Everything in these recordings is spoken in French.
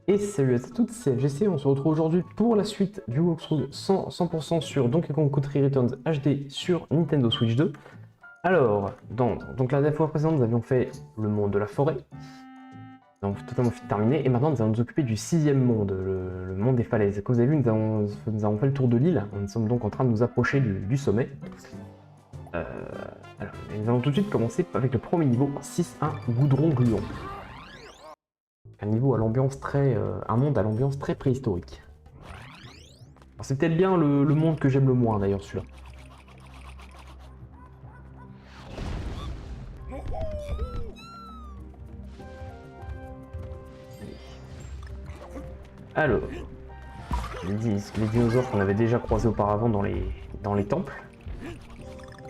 Et salut à toutes, c'est FGC, on se retrouve aujourd'hui pour la suite du walkthrough 100% sur Donkey Kong Country Returns HD sur Nintendo Switch 2. Alors, donc la dernière fois précédente, nous avions fait le monde de la forêt, donc totalement terminé, et maintenant nous allons nous occuper du sixième monde, le monde des falaises. Comme vous avez vu, nous avons fait le tour de l'île, nous sommes donc en train de nous approcher du sommet. Alors, nous allons tout de suite commencer avec le premier niveau, 6-1 Goudron Gluant. Un niveau à l'ambiance très... un monde à l'ambiance très préhistorique. C'est peut-être bien le monde que j'aime le moins d'ailleurs celui-là. Alors, les dinosaures qu'on avait déjà croisés auparavant dans les temples.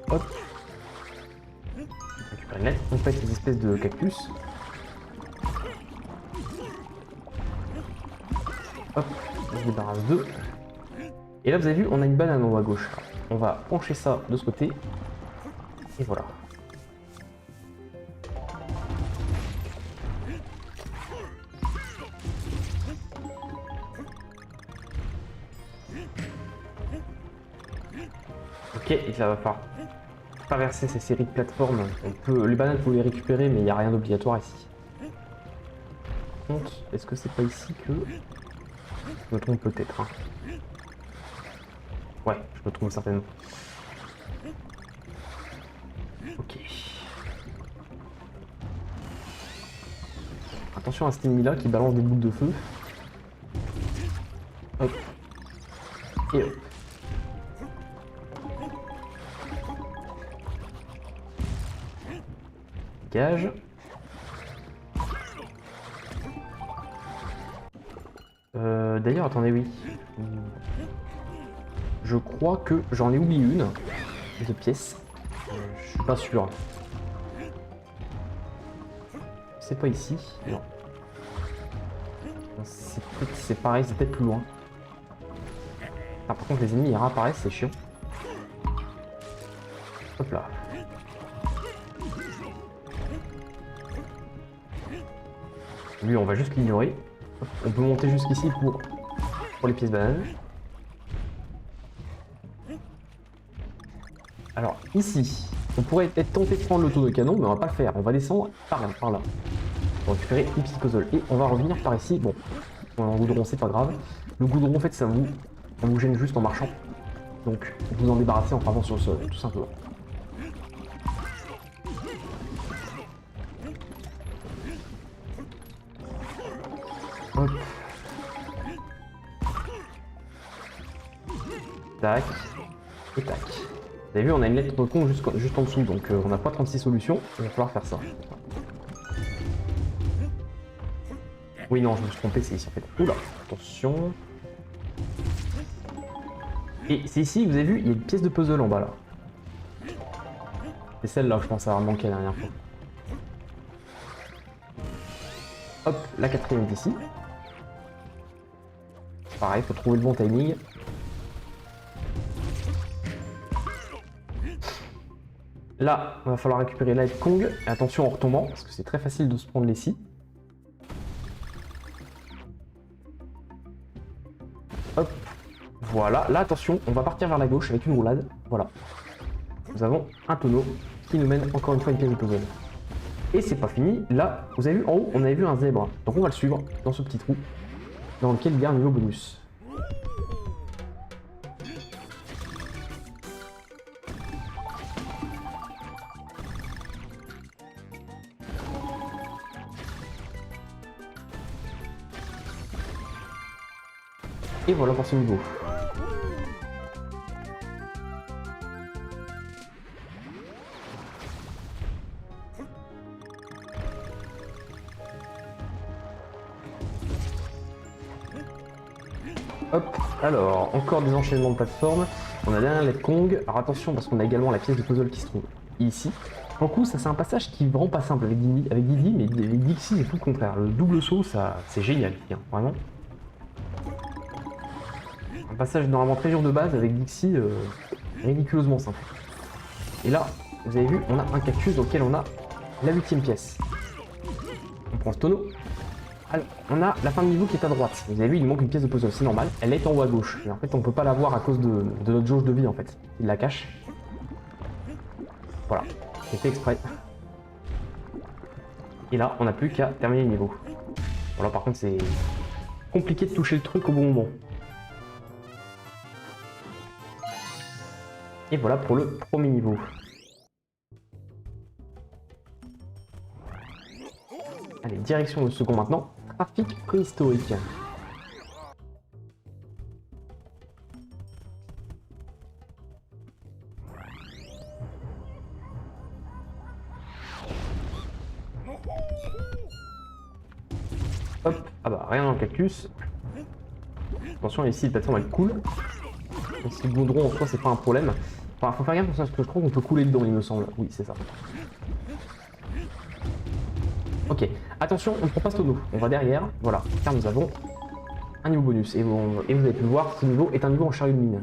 Hop. On récupère une lettre. On fait des espèces de cactus. Hop, on se débarrasse d'eux. Et là, vous avez vu, on a une banane en haut à gauche. On va pencher ça de ce côté. Et voilà. Ok, et là, va falloir traverser ces séries de plateformes. Les bananes, vous pouvez les récupérer, mais il n'y a rien d'obligatoire ici. Par contre, est-ce que c'est pas ici que... Je me trompe peut-être. Hein. Ouais, je me trompe certainement. Ok. Attention à cet ennemi-là qui balance des boules de feu. Hop. Et hop. Dégage. D'ailleurs, attendez, oui. Je crois que j'en ai oublié une de pièce. Je suis pas sûr. C'est pas ici. Non. C'est pareil, c'est peut-être plus loin. Ah, par contre, les ennemis ils réapparaissent, c'est chiant. Hop là. Lui, on va juste l'ignorer. On peut monter jusqu'ici pour les pièces bananes. Alors ici, on pourrait être tenté de prendre le taux de canon, mais on va pas le faire. On va descendre par là. Pour récupérer une psychosole. Et on va revenir par ici. Bon, en goudron, c'est pas grave. Le goudron, en fait, ça vous gêne juste en marchant. Donc, vous en débarrassez en frappant sur le sol, tout simplement. Hop. Tac. Et tac. Vous avez vu, on a une lettre de con juste en dessous, donc on n'a pas 36 solutions, il va falloir faire ça. Oui, non, je me suis trompé, c'est ici en fait. Oula, attention. Et c'est ici, vous avez vu, il y a une pièce de puzzle en bas là. C'est celle-là que je pense avoir manqué la dernière fois. Hop, la quatrième est ici. Pareil, il faut trouver le bon timing. Là, il va falloir récupérer Light Kong. Et attention en retombant, parce que c'est très facile de se prendre les scies. Hop, voilà. Là, attention, on va partir vers la gauche avec une roulade. Voilà. Nous avons un tonneau qui nous mène encore une fois une pièce de puzzle. Et c'est pas fini. Là, vous avez vu en haut, on avait vu un zèbre. Donc on va le suivre dans ce petit trou, dans lequel il y a un niveau bonus. Et voilà pour ce niveau. Hop, alors, encore des enchaînements de plateformes. On a derrière Light Kong. Alors attention parce qu'on a également la pièce de puzzle qui se trouve ici. Pour le coup, ça c'est un passage qui rend pas simple avec Didi, mais avec Dixie c'est tout le contraire. Le double saut, ça c'est génial, hein, vraiment. Un passage normalement très dur de base avec Dixie, ridiculeusement simple. Et là, vous avez vu, on a un cactus dans lequel on a la 8e pièce. On prend ce tonneau. Alors, on a la fin de niveau qui est à droite. Vous avez vu, il manque une pièce de puzzle, c'est normal. Elle est en haut à gauche. Et en fait, on peut pas la voir à cause de notre jauge de vie, en fait. Il la cache. Voilà, c'est fait exprès. Et là, on n'a plus qu'à terminer le niveau. Voilà, par contre, c'est compliqué de toucher le truc au bon moment. Et voilà pour le premier niveau. Allez, direction le second maintenant. Trafic préhistorique. Hop, ah bah rien dans le cactus. Attention, ici le plateforme elle coule. Donc, si le goudron en soi c'est pas un problème. Enfin, faut faire gaffe parce que je crois qu'on peut couler dedans, il me semble. Oui, c'est ça. Ok, attention, on ne prend pas ce tonneau. On va derrière, voilà, car nous avons un niveau bonus. Et vous avez pu le voir, ce niveau est un niveau en chariot de mine.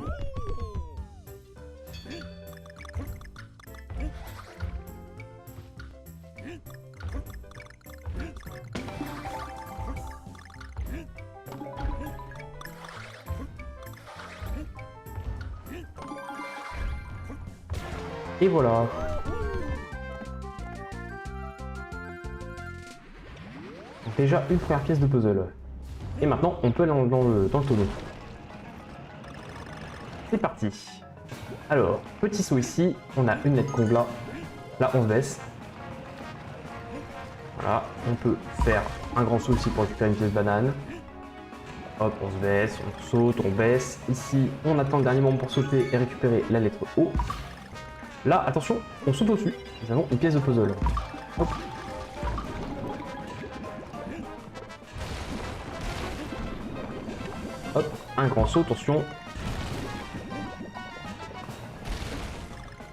Et voilà. Déjà une première pièce de puzzle. Et maintenant, on peut aller dans le tonneau. C'est parti. Alors, petit saut ici, on a une lettre comble là. Là, on se baisse. Voilà, on peut faire un grand saut ici pour récupérer une pièce de banane. Hop, on se baisse, on saute, on baisse. Ici, on attend le dernier moment pour sauter et récupérer la lettre O. Là, attention, on saute au-dessus. Nous avons une pièce de puzzle. Hop. Hop, un grand saut, attention.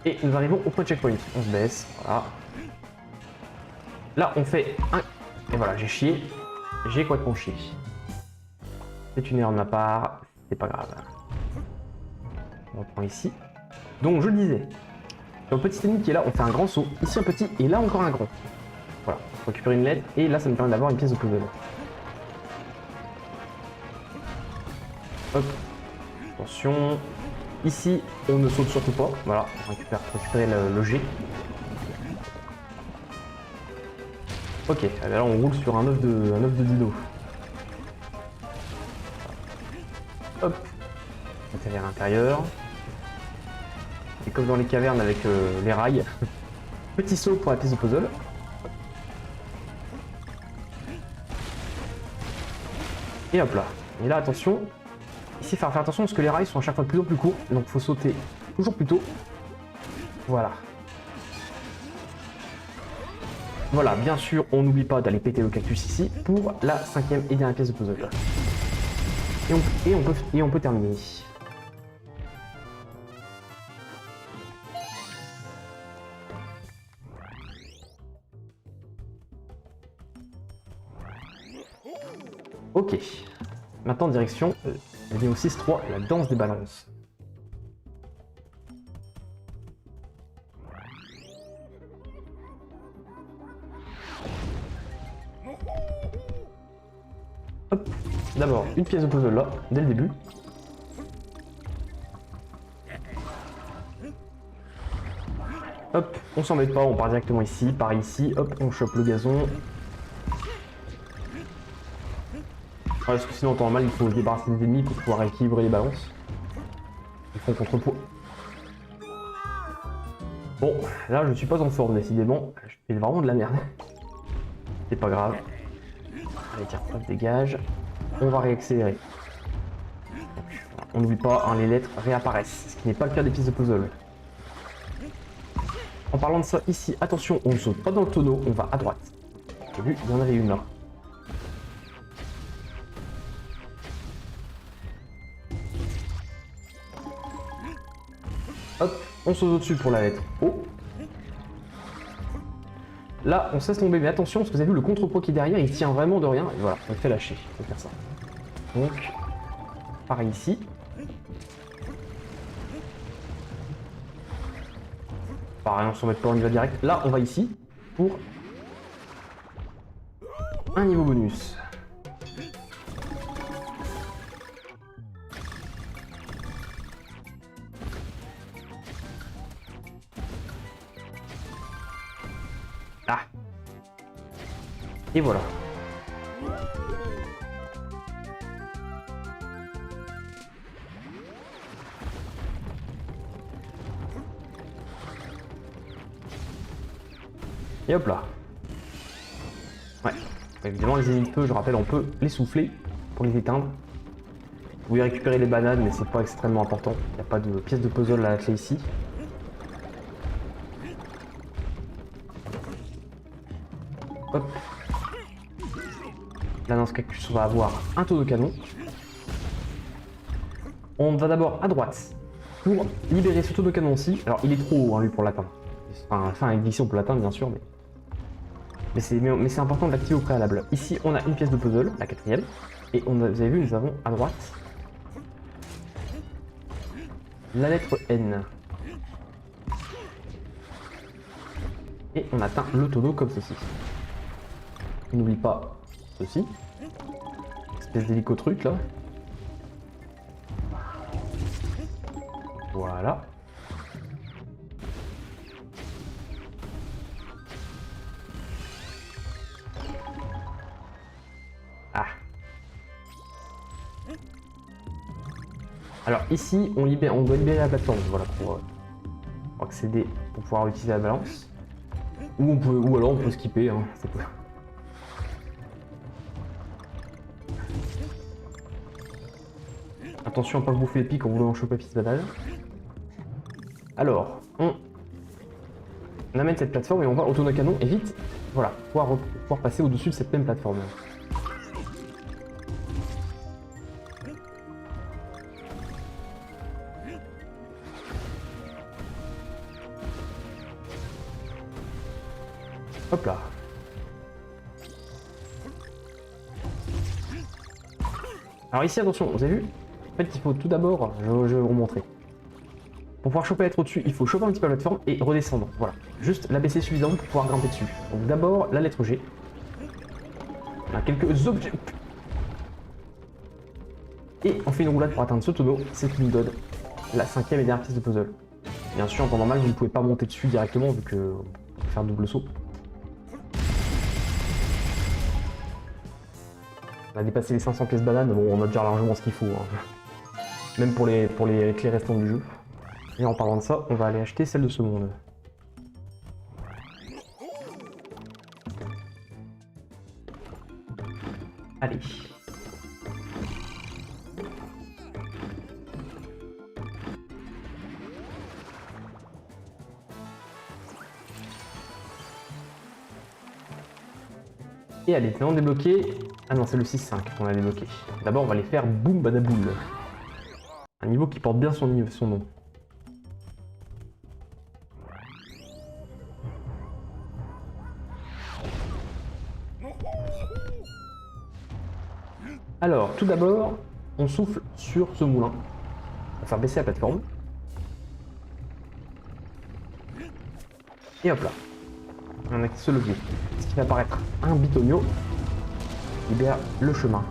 Et nous arrivons au point de checkpoint. On se baisse, voilà. Là, on fait un... Et voilà, j'ai chié. J'ai complètement chié. C'est une erreur de ma part, c'est pas grave. On reprend ici. Donc, je le disais. Sur le petit ennemi qui est là, on fait un grand saut. Ici, un petit, et là, encore un grand. Voilà, on récupère une lettre, et là, ça me permet d'avoir une pièce de puzzle. Hop, attention. Ici, on ne saute surtout pas. Voilà, on récupérer le G. Ok, là on roule sur un œuf de dino. Hop, atterrir à l'intérieur. Et comme dans les cavernes avec les rails. Petit saut pour la pièce de puzzle. Et hop là. Et là, attention. Ici, il faut faire attention parce que les rails sont à chaque fois de plus en plus courts. Donc, il faut sauter toujours plus tôt. Voilà. Voilà, bien sûr, on n'oublie pas d'aller péter le cactus ici pour la 5e et dernière pièce de puzzle. Et on peut terminer. Ok. Maintenant, direction niveau 6-3, la danse des balances. Hop, d'abord une pièce de puzzle là, dès le début. Hop, on s'embête pas, on part directement ici, par ici, hop, on chope le gazon. Parce que sinon, en temps normal, il faut se débarrasser des ennemis pour pouvoir équilibrer les balances. Ils font contrepoids. Bon, là, je suis pas en forme, décidément. Je fais vraiment de la merde. C'est pas grave. Allez, tiens, hop, dégage. On va réaccélérer. Donc, on n'oublie pas, hein, les lettres réapparaissent, ce qui n'est pas le cas des pièces de puzzle. En parlant de ça, ici, attention, on ne saute pas dans le tonneau, on va à droite. J'ai vu, il y en avait une là. Hop, on saute au-dessus pour la lettre O. Là, on se laisse tomber, mais attention, parce que vous avez vu le contrepoids qui est derrière, il tient vraiment de rien. Et voilà, on le fait lâcher, on peut faire ça. Donc, pareil ici. Pareil, on s'en met pas, on y va direct. Là, on va ici pour un niveau bonus. Et voilà. Et hop là. Ouais. Évidemment, les ennemis de feu, je rappelle, on peut les souffler pour les éteindre. Vous pouvez récupérer les bananes, mais c'est pas extrêmement important. Il n'y a pas de pièce de puzzle à la clé ici. Hop. Là, dans ce cactus, on va avoir un taux de canon. On va d'abord à droite pour libérer ce taux de canon aussi. Alors, il est trop haut, hein, lui, pour l'atteindre. Enfin, avec d'ici, on peut l'atteindre, bien sûr, mais c'est important de l'activer au préalable. Ici, on a une pièce de puzzle, la quatrième. Et vous avez vu, nous avons à droite la lettre N. Et on atteint le tonneau comme ceci. Et n'oublie pas ceci. Espèce d'hélico truc là. Voilà. Ah. Alors ici, on doit libérer la plateforme, voilà, pour accéder, pour pouvoir utiliser la balance. Ou alors on peut skipper, hein, c'est pas... Attention à pas bouffer les pics en voulant choper la piste banale. Alors, on amène cette plateforme et on va au tonneau à canon et vite, voilà, pouvoir passer au-dessus de cette même plateforme. Hop là. Alors ici, attention, vous avez vu? En fait, il faut tout d'abord, je vais vous montrer. Pour pouvoir choper l'être au-dessus, il faut choper un petit peu la plateforme et redescendre. Voilà, juste l'abaisser suffisamment pour pouvoir grimper dessus. Donc d'abord, la lettre G. On a quelques objets. Et on fait une roulade pour atteindre ce tonneau, c'est ce qui nous donne la cinquième et dernière pièce de puzzle. Bien sûr, en temps normal, vous ne pouvez pas monter dessus directement vu que on peut faire double saut. On a dépassé les 500 pièces bananes, bon, on a déjà largement ce qu'il faut. Hein. Même pour les clés restantes du jeu. Et en parlant de ça, on va aller acheter celle de ce monde. Allez. Et allez, maintenant débloqué. Ah non, c'est le 6-5 qu'on a débloqué. D'abord, on va les faire boum badaboule. Un niveau qui porte bien son nom. Alors, tout d'abord, on souffle sur ce moulin. On va faire baisser la plateforme. Et hop là. On active ce levier. Ce qui va apparaître un bitonio. Libère le chemin.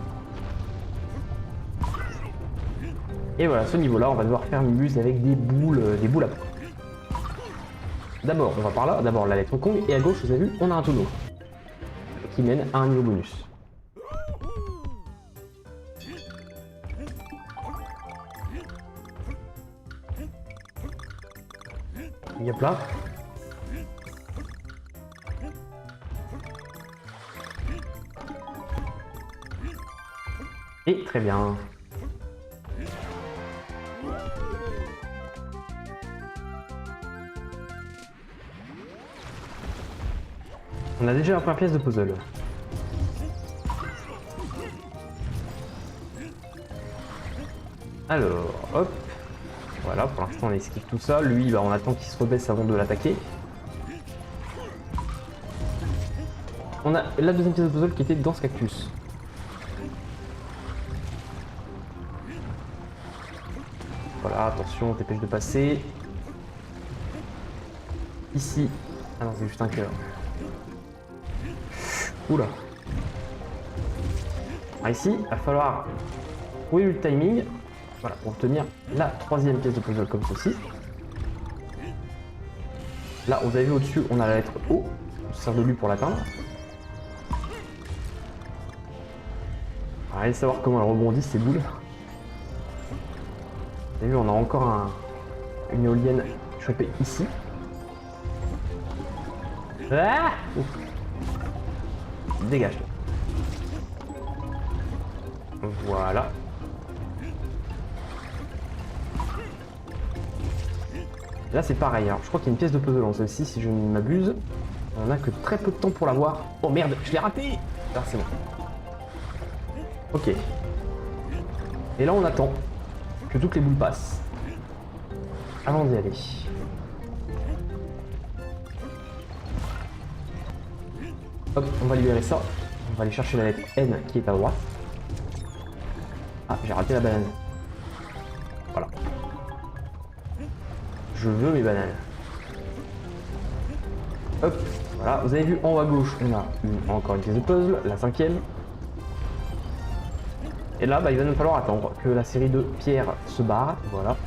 Et voilà, ce niveau-là, on va devoir faire une muse avec des boules à peau. D'abord, on va par là. D'abord, la lettre Kong. Et à gauche, vous avez vu, on a un tonneau. Qui mène à un niveau bonus. Hop là. Et très bien. On a déjà la première pièce de puzzle. Alors, hop. Voilà, pour l'instant on esquive tout ça. Lui, bah, on attend qu'il se rebaisse avant de l'attaquer. On a la deuxième pièce de puzzle qui était dans ce cactus. Voilà, attention, dépêche de passer. Ici. Ah non, c'est juste un cœur. Oula. Alors ici, il va falloir trouver le timing. Voilà, pour obtenir la troisième pièce de puzzle comme ceci. Là, vous avez vu au-dessus, on a la lettre O. On se sert de lui pour l'atteindre. Allez savoir comment elles rebondissent ces boules. Vous avez vu, on a encore une éolienne chopée ici. Ah, dégage. Voilà. Là c'est pareil, alors je crois qu'il y a une pièce de puzzle en celle-ci si je ne m'abuse. On a que très peu de temps pour l'avoir. Oh merde, je l'ai raté. Là c'est bon. Ok. Et là on attend que toutes les boules passent. Avant d'y aller. Hop, on va libérer ça. On va aller chercher la lettre N qui est à droite. Ah, j'ai raté la banane. Voilà. Je veux mes bananes. Hop, voilà. Vous avez vu en haut à gauche, on a encore une pièce de puzzle, la 5e. Et là, bah, il va nous falloir attendre que la série de pierres se barre. Voilà.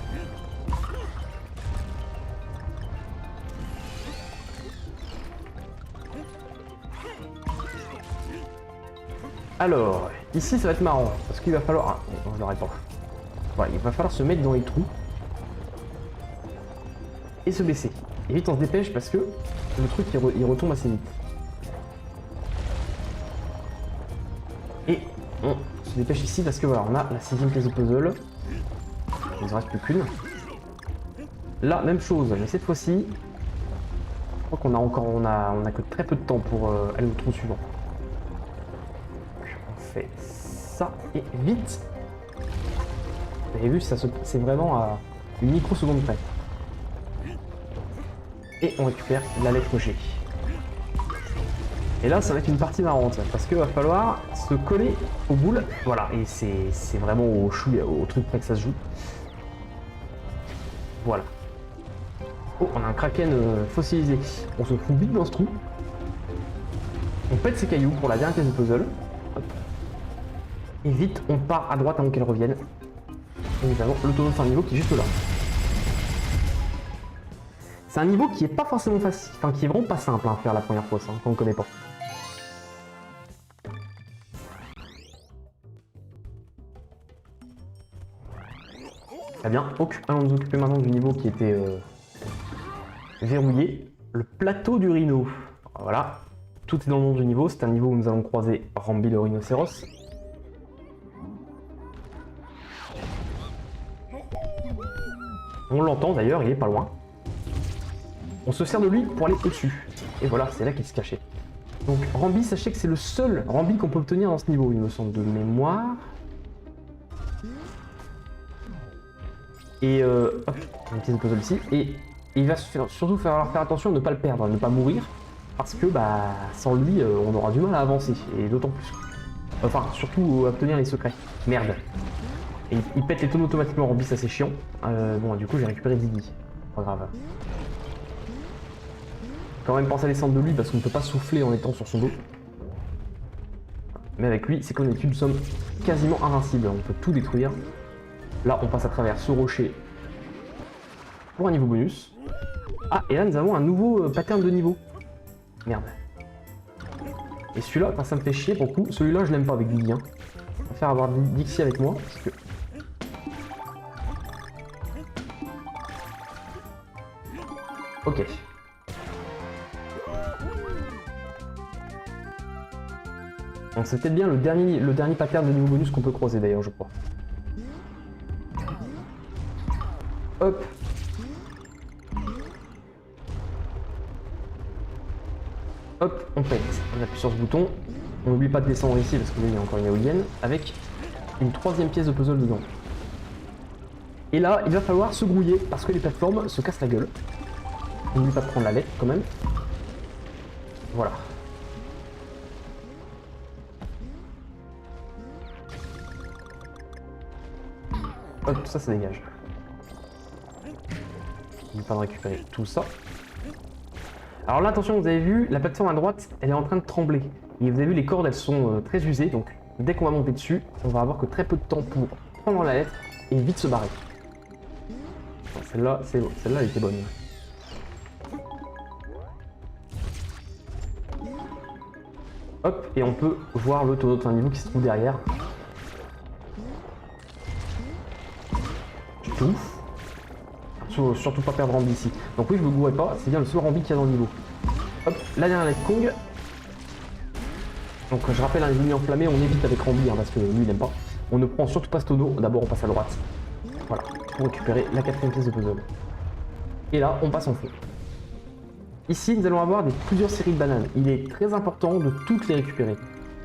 Alors, ici ça va être marrant, parce qu'il va falloir... Ah, non, je l'aurais pas. Voilà, il va falloir se mettre dans les trous. Et se baisser. Et vite on se dépêche parce que le truc il retombe assez vite. Et on se dépêche ici parce que voilà, on a la 6e pièce de puzzle. Il ne reste plus qu'une. Là, même chose, mais cette fois-ci, je crois qu'on a encore, on a que très peu de temps pour aller au trou suivant. On fait ça et vite. Vous avez vu, c'est vraiment à une microseconde près. Et on récupère la lettre G. Et là, ça va être une partie marrante, parce qu'il va falloir se coller aux boules. Voilà, et c'est vraiment au truc près que ça se joue. Voilà. Oh, on a un kraken fossilisé. On se fout vite dans ce trou. On pète ses cailloux pour la dernière pièce de puzzle. Hop. Et vite, on part à droite avant qu'elle revienne. Et nous avons le tonneau de fin de niveau qui est juste là. C'est un niveau qui est pas forcément facile, enfin qui est vraiment pas simple à faire la première fois, ça, quand on ne connaît pas. Très bien, allons nous occuper maintenant du niveau qui était verrouillé, le plateau du rhino. Voilà, tout est dans le nom du niveau, c'est un niveau où nous allons croiser Rambi le rhinocéros. On l'entend d'ailleurs, il est pas loin. On se sert de lui pour aller au-dessus. Et voilà, c'est là qu'il se cachait. Donc Rambi, sachez que c'est le seul Rambi qu'on peut obtenir dans ce niveau, il me semble, de mémoire. Et hop, une pièce de puzzle ici. Et il va surtout falloir faire attention à ne pas le perdre, à ne pas mourir. Parce que bah sans lui, on aura du mal à avancer. Et d'autant plus. Enfin, surtout à obtenir les secrets. Merde. Et il pète les tonneaux automatiquement, Rambi, ça c'est chiant. Bon, du coup j'ai récupéré Didi. Pas grave. Quand même penser à descendre de lui parce qu'on ne peut pas souffler en étant sur son dos. Mais avec lui, c'est comme d'habitude, nous sommes quasiment invincibles. On peut tout détruire. Là, on passe à travers ce rocher pour un niveau bonus. Ah, et là, nous avons un nouveau pattern de niveau. Merde. Et celui-là, ça me fait chier pour le coup. Celui-là, je l'aime pas avec Didi. Hein. Je préfère avoir Dixie avec moi parce que... Ok. Donc c'est peut-être bien le dernier pattern de niveau bonus qu'on peut croiser d'ailleurs, je crois. Hop. Hop, on pète. On appuie sur ce bouton. On n'oublie pas de descendre ici parce qu'il y a encore une éolienne avec une 3e pièce de puzzle dedans. Et là, il va falloir se grouiller parce que les plateformes se cassent la gueule. On n'oublie pas de prendre la lettre quand même. Voilà. Hop, tout ça, ça dégage. N'oublie pas de récupérer tout ça. Alors là, attention, vous avez vu, la plateforme à droite, elle est en train de trembler. Et vous avez vu, les cordes, elles sont très usées. Donc, dès qu'on va monter dessus, on va avoir que très peu de temps pour prendre la lettre et vite se barrer. Celle-là, celle-là, elle était bonne. Hop, et on peut voir le tonneau de fin de niveau qui se trouve derrière. de ouf. Surtout pas perdre Rambi ici. Donc oui, je me gourais pas, c'est bien le seul Rambi qu'il y a dans le niveau. Hop, la dernière Light Kong. Donc je rappelle, un ennemi enflammé, on évite avec Rambi, hein, parce que lui il aime pas. On ne prend surtout pas ce tonneau, d'abord on passe à droite. Voilà, pour récupérer la 4ème pièce de puzzle. Et là, on passe en feu. Ici, nous allons avoir plusieurs séries de bananes. Il est très important de toutes les récupérer.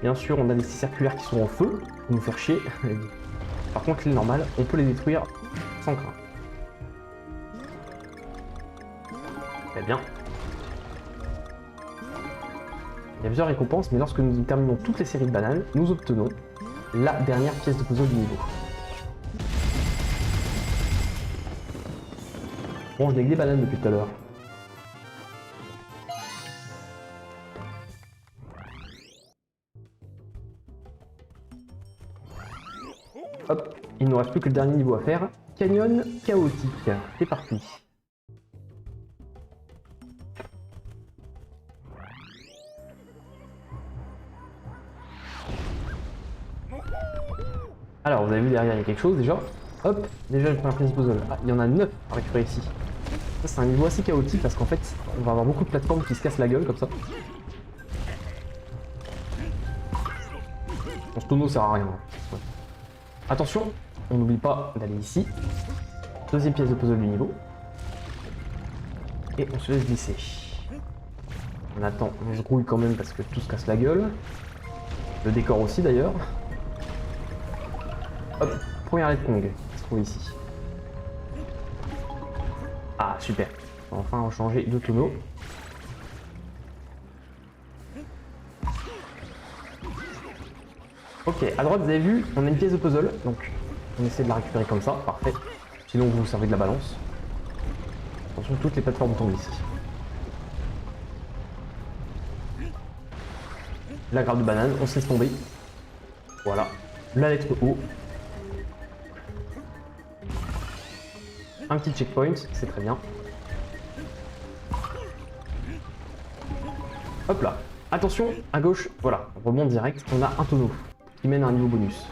Bien sûr, on a des circulaires qui sont en feu, pour nous faire chier. Par contre, les normales, on peut les détruire sans crainte. Très bien. Il y a plusieurs récompenses, mais lorsque nous terminons toutes les séries de bananes, nous obtenons la dernière pièce de puzzle du niveau. Bon, je n'ai que des bananes depuis tout à l'heure. Hop, il ne nous reste plus que le dernier niveau à faire. Canyon chaotique. C'est parti. Alors, vous avez vu derrière, il y a quelque chose déjà. Hop, déjà une première pièce de puzzle. Ah, il y en a 9 à récupérer ici. Ça, c'est un niveau assez chaotique parce qu'en fait, on va avoir beaucoup de plateformes qui se cassent la gueule comme ça. Bon, ce tonneau sert à rien. Ouais. Attention, on n'oublie pas d'aller ici. Deuxième pièce de puzzle du niveau. Et on se laisse glisser. On attend, on se grouille quand même parce que tout se casse la gueule. Le décor aussi d'ailleurs. Hop, première Light Kong qui se trouve ici. Ah, super. Enfin, on va changer de tonneau. Ok, à droite, vous avez vu, on a une pièce de puzzle. Donc, on essaie de la récupérer comme ça. Parfait. Sinon, vous vous servez de la balance. Attention, toutes les plateformes tombent ici. La grappe de banane, on se laisse tomber. Voilà. La lettre O. Un petit checkpoint, c'est très bien. Hop là. Attention, à gauche, voilà, on remonte direct. On a un tonneau qui mène à un niveau bonus.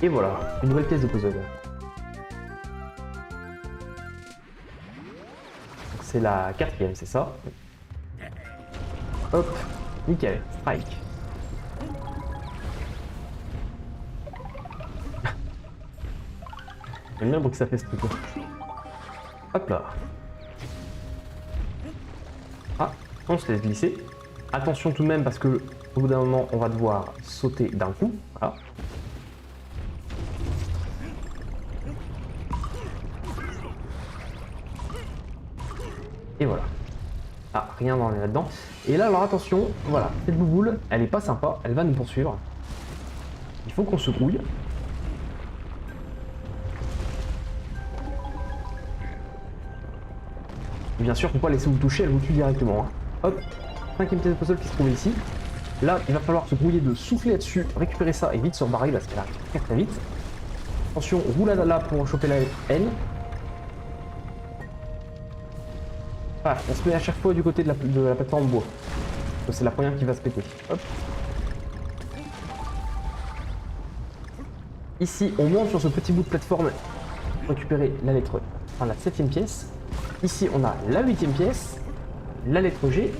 Et voilà, une nouvelle pièce de puzzle. C'est la 4ème, c'est ça? Hop, nickel, strike. J'aime bien le bruit que ça fait ce truc là. Hop là. Ah, on se laisse glisser. Attention tout de même parce que au bout d'un moment on va devoir sauter d'un coup. Voilà. Et voilà. Ah, rien dans là-dedans. Et là, alors attention, voilà, cette bouboule, elle est pas sympa, elle va nous poursuivre. Il faut qu'on se grouille. Et bien sûr, faut pas laisser vous toucher, elle vous tue directement. Hein. Hop, 5ème pièce de puzzle qui se trouve ici. Là, il va falloir se grouiller de souffler là-dessus, récupérer ça et vite se rebarrer parce qu'elle arrive très très vite. Attention, roule là pour choper la N. Ah, on se met à chaque fois du côté de la plateforme bois. C'est la première qui va se péter. Hop. Ici, on monte sur ce petit bout de plateforme pour récupérer la lettre, enfin la 7ème pièce. Ici, on a la 8ème pièce, la lettre G.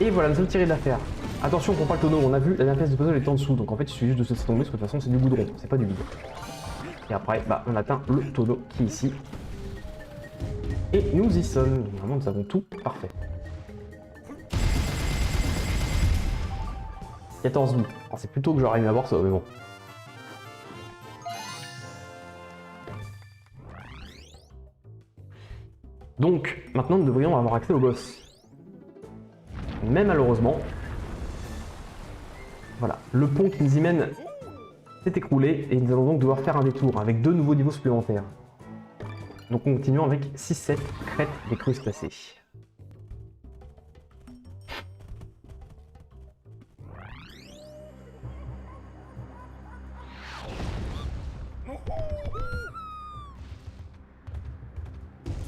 Et voilà, nous allons tirer de l'affaire. Attention, on prend pas le tonneau, on a vu, la dernière pièce de puzzle est en dessous. Donc en fait, il suffit juste de se laisser tomber parce que de toute façon, c'est du goudron, c'est pas du vide. Et après, bah, on atteint le tonneau qui est ici. Et nous y sommes. Vraiment, nous avons tout parfait. 14 bouts. C'est plutôt que j'aurais aimé avoir ça, mais bon. Donc, maintenant, nous devrions avoir accès au boss. Mais malheureusement, voilà, le pont qui nous y mène s'est écroulé et nous allons donc devoir faire un détour avec 2 nouveaux niveaux supplémentaires. Donc on continue avec 6-7 crêtes des crustacés.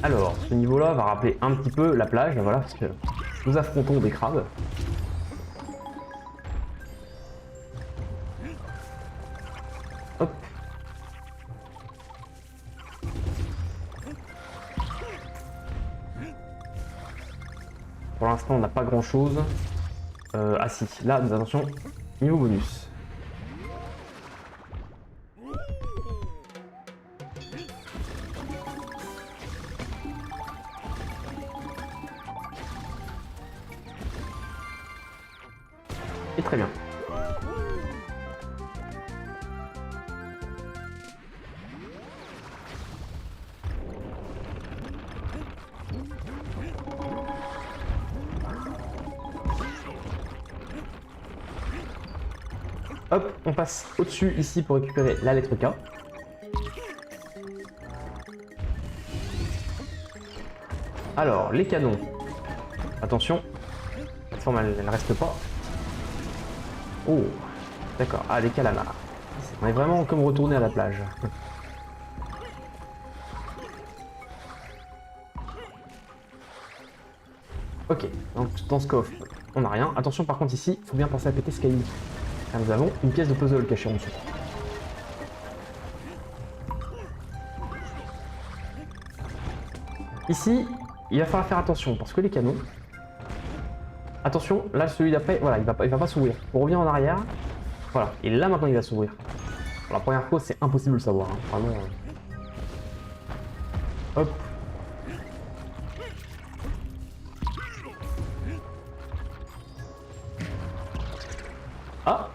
Alors, ce niveau-là va rappeler un petit peu la plage, voilà, parce que nous affrontons des crabes. Hop. Pour l'instant, on n'a pas grand-chose. Ah si, là, attention, niveau bonus. Et très bien. Hop, on passe au-dessus ici pour récupérer la lettre K. Alors, les canons. Attention, la plateforme elle ne reste pas. Oh, d'accord. Ah, les calamars. On est vraiment comme retourné à la plage. Ok, donc dans ce coffre, on n'a rien. Attention par contre ici, il faut bien penser à péter ce caillou. Car nous avons une pièce de puzzle cachée en dessous. Ici, il va falloir faire attention parce que les canons... Attention, là celui d'après, voilà, il va pas s'ouvrir. On revient en arrière. Voilà, et là maintenant il va s'ouvrir. La première fois, c'est impossible de le savoir. Hein. Vraiment. Hop.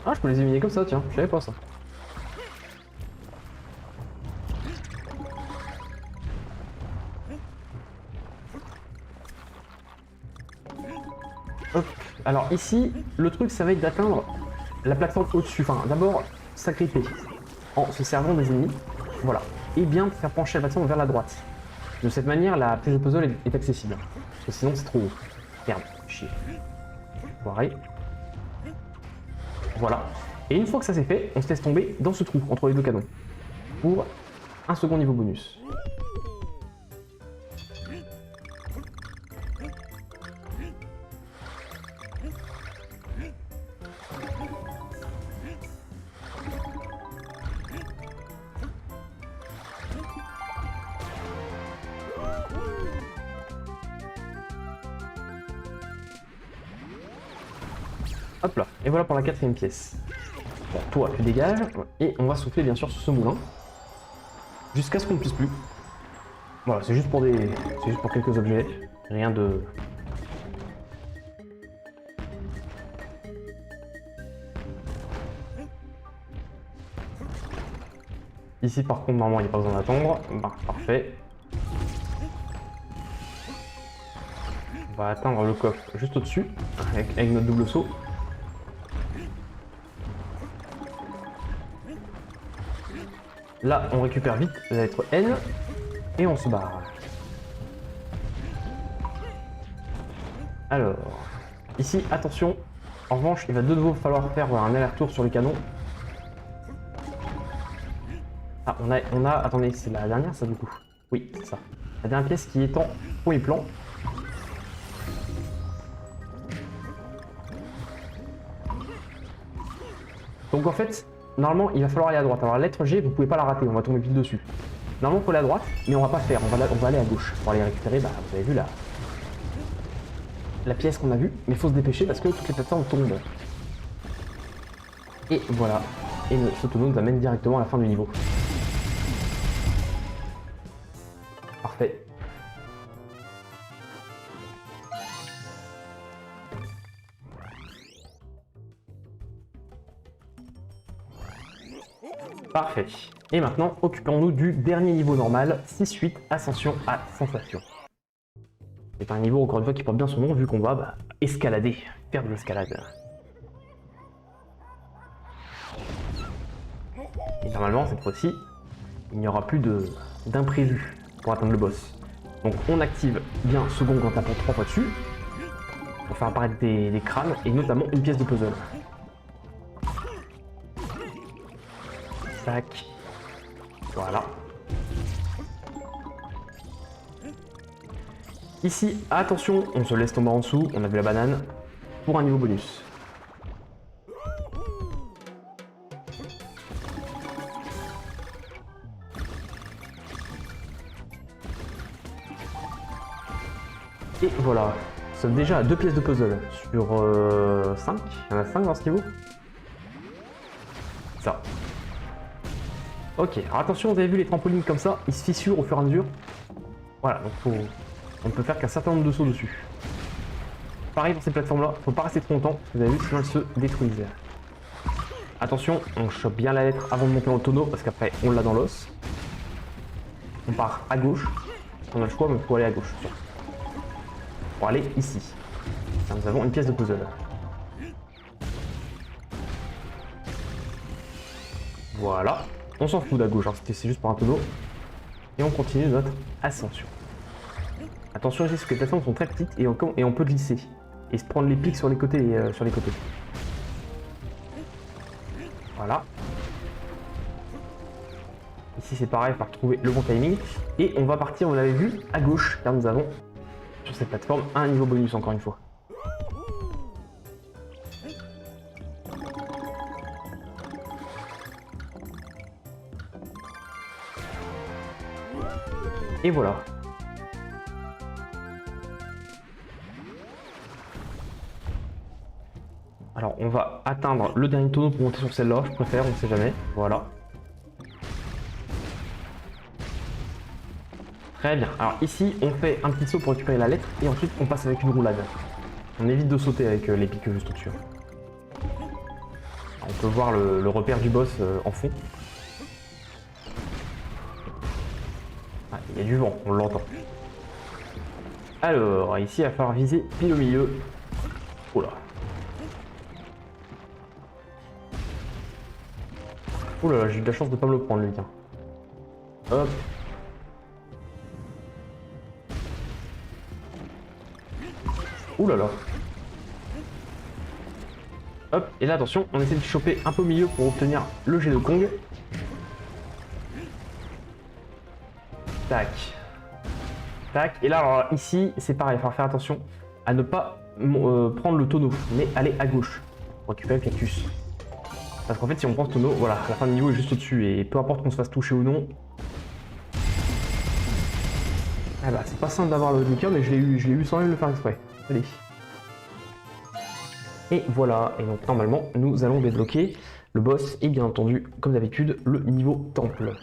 Ah, je peux les éliminer comme ça, tiens, je savais pas ça. Hop. Alors ici, le truc, ça va être d'atteindre la plateforme au-dessus. Enfin, d'abord, s'agripper en se servant des ennemis. Voilà. Et bien faire pencher la plateforme vers la droite. De cette manière, la pièce de puzzle est accessible. Parce que sinon, c'est trop haut. Merde, chier. Foiré. Voilà. Et une fois que ça c'est fait, on se laisse tomber dans ce trou entre les deux canons. Pour un second niveau bonus. Hop là, et voilà pour la quatrième pièce. Bon, toi, tu dégages, et on va souffler bien sûr sur ce moulin, jusqu'à ce qu'on ne puisse plus. Voilà, c'est juste pour quelques objets, rien de... Ici par contre, normalement, il n'y a pas besoin d'attendre. Bah, parfait. On va atteindre le coffre juste au-dessus, avec notre double saut. Là, on récupère vite la lettre N et on se barre. Alors, ici, attention. En revanche, il va de nouveau falloir faire un aller-retour sur les canons. Ah, on a... Attendez, c'est la dernière, ça, du coup? Oui, c'est ça. La dernière pièce qui est en premier plan. Donc, en fait... Normalement, il va falloir aller à droite. Alors la lettre G, vous pouvez pas la rater, on va tomber pile dessus. Normalement, il faut aller à droite, mais on va pas faire. On va aller à gauche pour aller récupérer. Bah, vous avez vu la pièce qu'on a vue, mais il faut se dépêcher parce que toutes les plateformes tombent. Et voilà. Et ce tonneau nous amène directement à la fin du niveau. Parfait. Parfait. Et maintenant, occupons-nous du dernier niveau normal, 6-8, Ascension à Sensation. C'est un niveau, encore une fois, qui porte bien son nom, vu qu'on va escalader, faire de l'escalade. Et normalement, cette fois-ci, il n'y aura plus d'imprévu pour atteindre le boss. Donc on active bien ce gong en tapant 3 fois dessus, pour faire apparaître des crânes, et notamment une pièce de puzzle. Tac. Voilà. Ici, attention, on se laisse tomber en dessous, on a vu la banane, pour un niveau bonus. Et voilà, nous sommes déjà à 2 pièces de puzzle sur 5. Il y en a 5 dans ce niveau. Ça. Ok, alors attention, vous avez vu les trampolines comme ça, ils se fissurent au fur et à mesure. Voilà, donc on ne peut faire qu'un certain nombre de sauts dessus. Pareil pour ces plateformes-là, faut pas rester trop longtemps, vous avez vu, sinon elles se détruisent. Attention, on chope bien la lettre avant de monter dans le tonneau, parce qu'après on l'a dans l'os. On part à gauche, on a le choix, mais il faut aller à gauche. Pour aller ici. Là, nous avons une pièce de puzzle. Voilà. On s'en fout d'à gauche, hein. C'est juste pour un tonneau. Et on continue notre ascension. Attention ici, parce que les plateformes sont très petites et on peut glisser. Et se prendre les pics sur les côtés. Voilà. Ici c'est pareil, il faut retrouver le bon timing. Et on va partir, vous l'avez vu, à gauche, car nous avons sur cette plateforme un niveau bonus encore une fois. Et voilà. Alors on va atteindre le dernier tonneau pour monter sur celle-là, je préfère, on ne sait jamais. Voilà. Très bien. Alors ici, on fait un petit saut pour récupérer la lettre et ensuite on passe avec une roulade. On évite de sauter avec les pics juste au-dessus. On peut voir le repère du boss en fond. Ah, il y a du vent, on l'entend. Alors, ici, il va falloir viser pile au milieu. Oula. Oula, j'ai eu de la chance de ne pas me le prendre, lui. Tiens. Hop. Ouh là là. Hop, et là attention, on essaie de choper un peu au milieu pour obtenir le jet de Kong. Tac. Tac, et là alors ici c'est pareil, il va falloir faire attention à ne pas prendre le tonneau, mais aller à gauche pour récupérer le cactus. Parce qu'en fait si on prend ce tonneau, voilà, la fin du niveau est juste au-dessus et peu importe qu'on se fasse toucher ou non. Ah bah c'est pas simple d'avoir le liqueur, mais je l'ai eu sans même le faire exprès. Allez. Et voilà, et donc normalement nous allons débloquer le boss et bien entendu, comme d'habitude, le niveau temple.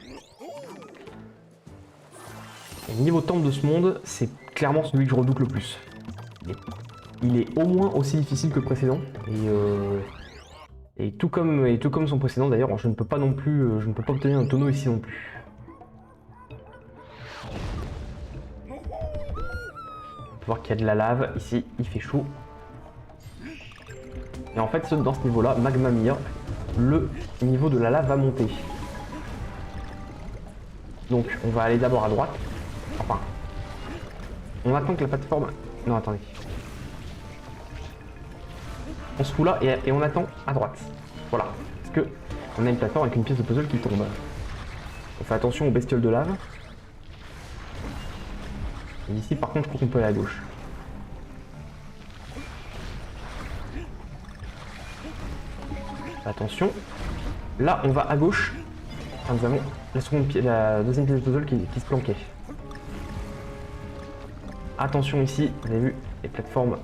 Et le niveau temple de ce monde, c'est clairement celui que je redoute le plus. Il est au moins aussi difficile que le précédent, et tout comme son précédent d'ailleurs, je ne peux pas non plus, je ne peux pas obtenir un tonneau ici non plus. On peut voir qu'il y a de la lave ici, il fait chaud. Et en fait, dans ce niveau-là, Magma Mia, le niveau de la lave va monter. Donc, on va aller d'abord à droite. Enfin, on attend que la plateforme... Non, attendez. On se fout là et on attend à droite. Voilà. Parce que on a une plateforme avec une pièce de puzzle qui tombe. On fait attention aux bestioles de lave. Et ici, par contre, je crois qu'on peut aller à gauche. Attention. Là, on va à gauche. Enfin, nous avons la deuxième pièce de puzzle qui se planquait. Attention ici, vous avez vu, les plateformes.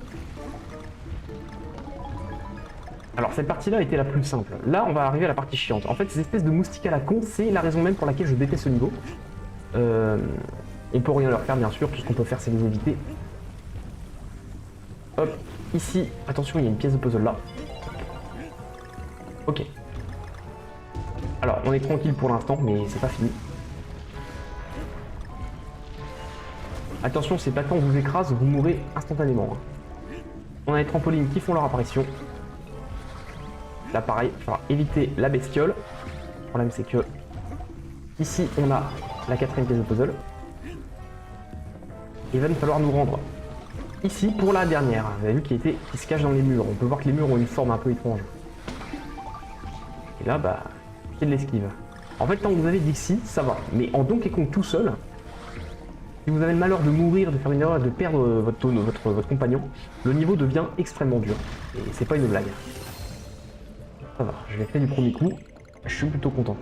Alors, cette partie-là était la plus simple. Là, on va arriver à la partie chiante. En fait, ces espèces de moustiques à la con, c'est la raison même pour laquelle je déteste ce niveau. On peut rien leur faire, bien sûr. Tout ce qu'on peut faire, c'est les éviter. Hop, ici, attention, il y a une pièce de puzzle là. Ok. Alors, on est tranquille pour l'instant, mais c'est pas fini. Attention, ces plateformes vous écrasent, vous mourrez instantanément. On a les trampolines qui font leur apparition. Là, pareil, il va falloir éviter la bestiole. Le problème, c'est que ici, on a la quatrième pièce de puzzle. Il va nous falloir nous rendre ici pour la dernière. Vous avez vu qui se cache dans les murs. On peut voir que les murs ont une forme un peu étrange. Et là, bah, c'est de l'esquive. En fait, tant que vous avez Dixie, ça va. Mais en Donkey Kong tout seul, Si vous avez le malheur de mourir, de faire une erreur et de perdre votre compagnon, le niveau devient extrêmement dur. Et c'est pas une blague. Ça va, je l'ai fait du premier coup. Je suis plutôt content.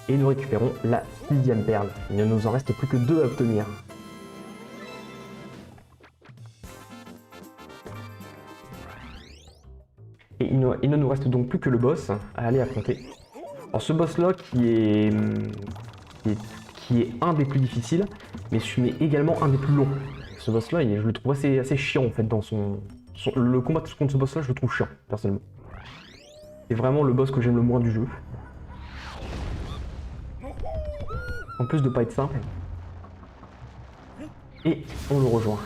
Et nous récupérons la 6e perle. Il ne nous en reste plus que 2 à obtenir. Et il ne nous reste donc plus que le boss à aller affronter. Alors ce boss là qui est un des plus difficiles, mais également un des plus longs. Ce boss là, je le trouve assez chiant en fait dans le combat contre ce boss là, je le trouve chiant personnellement. C'est vraiment le boss que j'aime le moins du jeu. En plus de pas être simple. Et on le rejoint.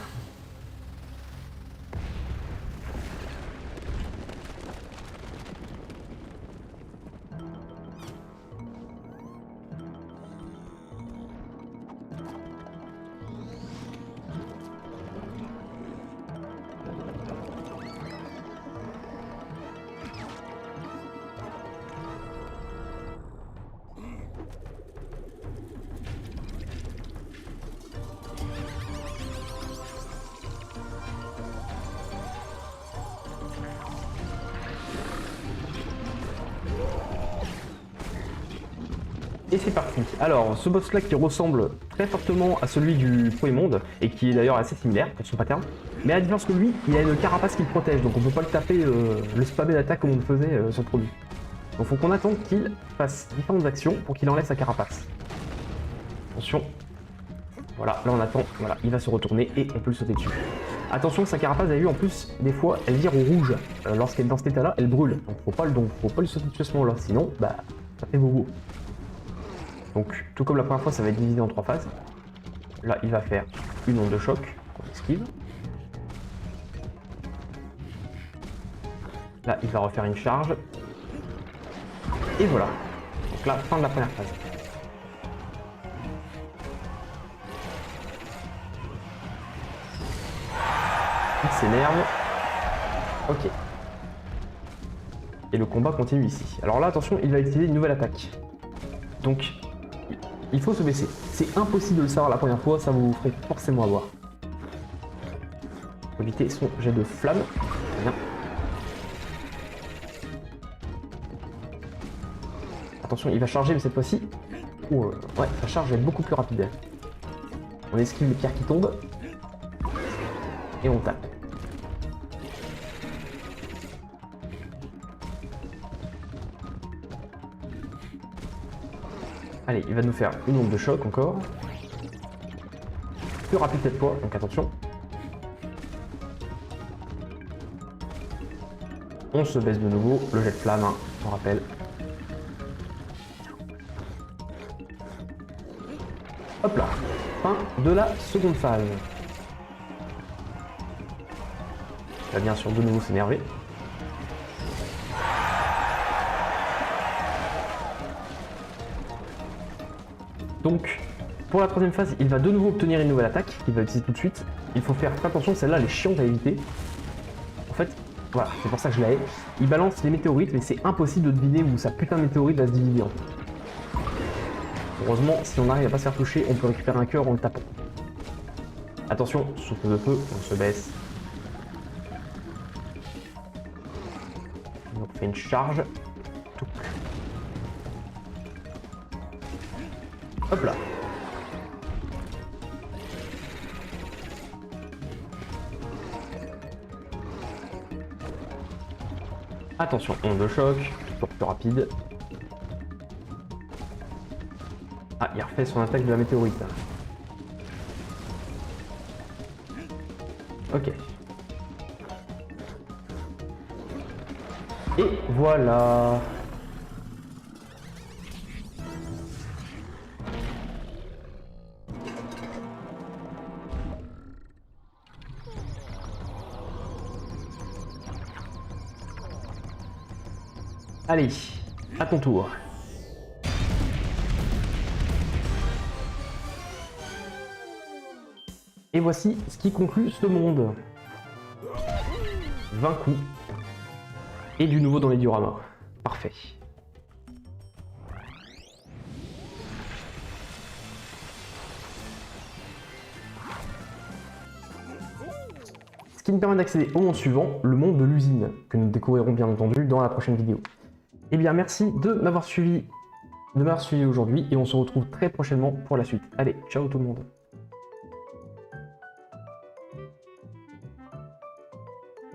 Et c'est parti. Alors, ce boss là qui ressemble très fortement à celui du premier monde, et qui est d'ailleurs assez similaire pour son pattern, mais à la différence que lui, il a une carapace qui le protège, donc on peut pas le taper, le spammer d'attaque comme on le faisait sur le produit. Donc faut qu'on attende qu'il fasse différentes actions pour qu'il enlève sa carapace. Attention. Voilà, là on attend, voilà, il va se retourner et on peut le sauter dessus. Attention, sa carapace, vous avez vu, en plus, des fois, elle vire au rouge. Lorsqu'elle est dans cet état-là, elle brûle. Donc faut pas le sauter dessus à ce moment-là, sinon, bah, ça fait bobo. Donc, tout comme la première fois, ça va être divisé en 3 phases. Là, il va faire une onde de choc, qu'on esquive. Là, il va refaire une charge. Et voilà. Donc là, fin de la première phase. Il s'énerve. Ok. Et le combat continue ici. Alors là, attention, il va utiliser une nouvelle attaque. Donc, il faut se baisser. C'est impossible de le savoir la première fois, ça vous ferait forcément avoir. Faut éviter son jet de flamme. Bien. Attention, il va charger, mais cette fois-ci, ouais, sa charge va être beaucoup plus rapide. On esquive les pierres qui tombent. Et on tape. Allez, il va nous faire une onde de choc encore. Plus rapide cette fois, donc attention. On se baisse de nouveau, le jet de flamme, hein, on rappelle. Hop là, fin de la seconde phase. Il va bien sûr de nouveau s'énerver. Donc, pour la troisième phase, il va de nouveau obtenir une nouvelle attaque qu'il va utiliser tout de suite. Il faut faire très attention, celle-là, elle est chiante à éviter. En fait, voilà, c'est pour ça que je la hais. Il balance les météorites, mais c'est impossible de deviner où sa putain de météorite va se diviser en fait. Heureusement, si on arrive à pas se faire toucher, on peut récupérer un cœur en le tapant. Attention, souffle de feu, on se baisse. Donc on fait une charge. Hop là. Attention, onde de choc, toujours plus rapide. Ah, il refait son attaque de la météorite. Ok. Et voilà. Allez, à ton tour. Et voici ce qui conclut ce monde. 20 coups. Et du nouveau dans les dioramas. Parfait. qui nous permet d'accéder au monde suivant, le monde de l'usine, que nous découvrirons bien entendu dans la prochaine vidéo. Eh bien merci de m'avoir suivi aujourd'hui et on se retrouve très prochainement pour la suite. Allez, ciao tout le monde.